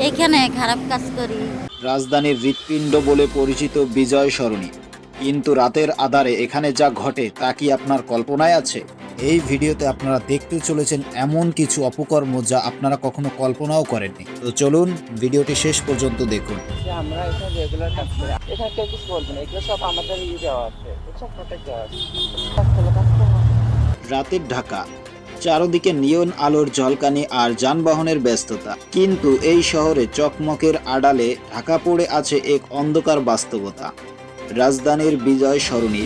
এইখানে খারাপ কাজ করি। রাজধানীর হৃৎপিণ্ড বলে পরিচিত বিজয় সরণি, কিন্তু রাতের আধারে এখানে যা ঘটে তা কি আপনার কল্পনায় আছে? এই ভিডিওতে আপনারা দেখতে চলেছেন এমন কিছু অপকর্ম যা আপনারা কখনো কল্পনাও করেননি। তো চলুন ভিডিওটি শেষ পর্যন্ত দেখুন। আমরা এখানে রেগুলার কাজ করি, এখানে কেউ কিছু বলবে না, এগুলো সব আমাদের দেওয়া আছে, সব প্রোটেক্ট দেওয়া আছে। রাতের ঢাকা, চারদিকে নিয়ন আলোর ঝলকানি আর যানবাহনের ব্যস্ততা, কিন্তু এই শহরে চকমকের আড়ালে ঢাকা পড়ে আছে এক অন্ধকার বাস্তবতা। রাজধানীর বিজয় সরণি,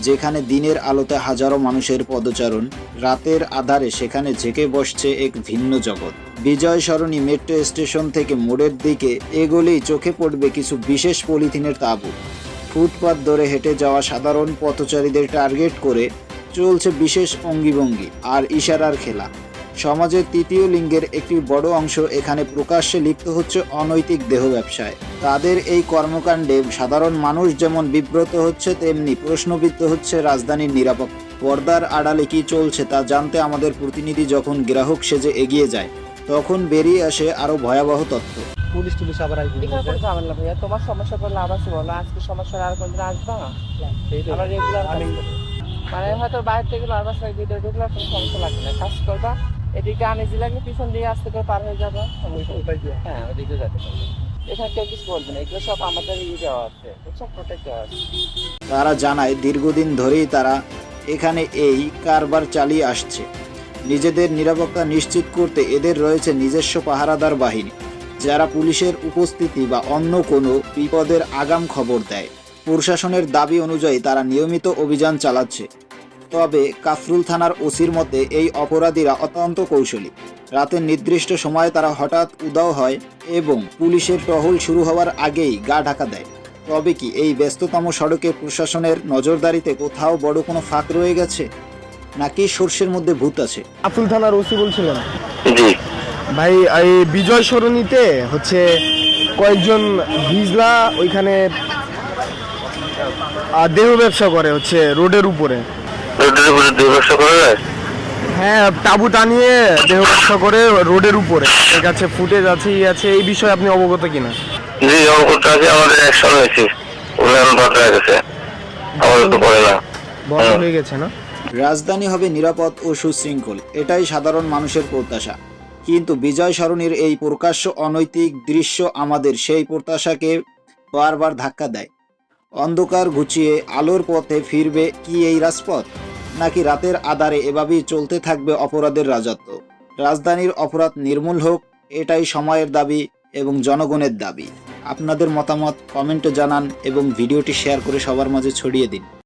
যেখানে দিনের আলোতে হাজারো মানুষের পদচারণ, রাতের আধারে সেখানে ঝেঁকে বসছে এক ভিন্ন জগৎ। বিজয় সরণি মেট্রো স্টেশন থেকে মোড়ের দিকে এগোলেই চোখে পড়বে কিছু বিশেষ পলিথিনের তাঁবু। ফুটপাত ধরে হেঁটে যাওয়া সাধারণ পথচারীদের টার্গেট করে চলছে বিশেষ অঙ্গিভঙ্গি আর ইশারার খেলা। সমাজের তৃতীয় লিঙ্গের একটি বড় অংশ এখানে প্রকাশ্যে লিপ্ত হচ্ছে অনৈতিক দেহ ব্যবসায়। তাদের এই কর্মকাণ্ডে সাধারণ মানুষ যেমন বিব্রত হচ্ছে, তেমনি প্রশ্নবিদ্ধ হচ্ছে রাজধানীর নিরাপত্তা। পর্দার আড়ালে কি চলছে তা জানতে আমাদের প্রতিনিধি যখন গ্রাহক সেজে এগিয়ে যায়, তখন বেরিয়ে আসে আরো ভয়াবহ তথ্য। পুলিশ টুলিশ আবার আসবে, এখানে কোনো ঝামেলা ভাইয়া, তোমার সমস্যা করলে আবার বলো, আজকে সমস্যা আর কোনদিন আসবা না। আমরা রেগুলার মানে হয়তো বাইরে থেকে বারবার ভিডিও দেখলে কোনো সমস্যা লাগবে না, কাজ করবা, এদিকে আনিজি লাগলে পিছন দিয়ে আসতে করে পার হয়ে যাবে। হ্যাঁ, ওদিকে যেতে পারবে, এখানে কেউ কিছু বলবে না, এগুলো সব আমাদের দেওয়া আছে, সব প্রোটেক্ট দেওয়া আছে। তারা জানায় দীর্ঘদিন ধরেই তারা এখানে এই কারবার চালিয়ে আসছে। নিজেদের নিরাপত্তা নিশ্চিত করতে এদের রয়েছে নিজস্ব পাহারাদার বাহিনী, যারা পুলিশের উপস্থিতি বা অন্য কোনো বিপদের আগাম খবর দেয়। প্রশাসনের দাবি অনুযায়ী তারা নিয়মিত অভিযান চালাচ্ছে। তবে কাফরুল থানার ওসির মতে এই অপরাধীরা অত্যন্ত কৌশলী। রাতের নির্দিষ্ট সময়ে তারা হঠাৎ উধাও হয় এবং পুলিশের টহল শুরু হওয়ার আগেই গা ঢাকা দেয়। তবে কি এই ব্যস্ততম সড়কে প্রশাসনের নজরদারিতে কোথাও বড় কোনো ফাঁক রয়ে গেছে, নাকি সর্ষের মধ্যে ভূত আছে? কাফরুল থানার ওসি বলছিলেন? জি ভাই, এই বিজয় সরণিতে হচ্ছে কয়েকজন হিজলা ওইখানে দেহ ব্যবসা করে, হচ্ছে রোডের উপরে। রোডের উপরে দেহ ব্যবসা করা যায়? হ্যাঁ, তাঁবু টানিয়ে দেহ ব্যবসা করে রোডের উপরে। এর কাছে ফুটেজ আছে, আছে। এই বিষয়ে আপনি অবগত কিনা? জি, অঙ্কটা আছে, আমাদের অ্যাকশন হয়েছে, ওগুলো এখন বন্ধ হয়ে গেছে, আমাদের তো করে না, বন্ধ হয়ে গেছে না? রাজধানী হবে নিরাপদ ও সুশৃঙ্খল, এটাই সাধারণ মানুষের প্রত্যাশা। কিন্তু বিজয় সরণির এই প্রকাশ্য অনৈতিক দৃশ্য আমাদের সেই প্রত্যাশাকে বারবার ধাক্কা দেয়। অন্ধকার ঘুচিয়ে আলোর পথে ফিরবে কি এই রাজপথ, নাকি রাতের আধারে এভাবেই চলতে থাকবে অপরাধের রাজত্ব? রাজধানীর অপরাধ নির্মূল হোক, এটাই সময়ের দাবি এবং জনগণের দাবি। আপনাদের মতামত কমেন্টে জানান এবং ভিডিওটি শেয়ার করে সবার মাঝে ছড়িয়ে দিন।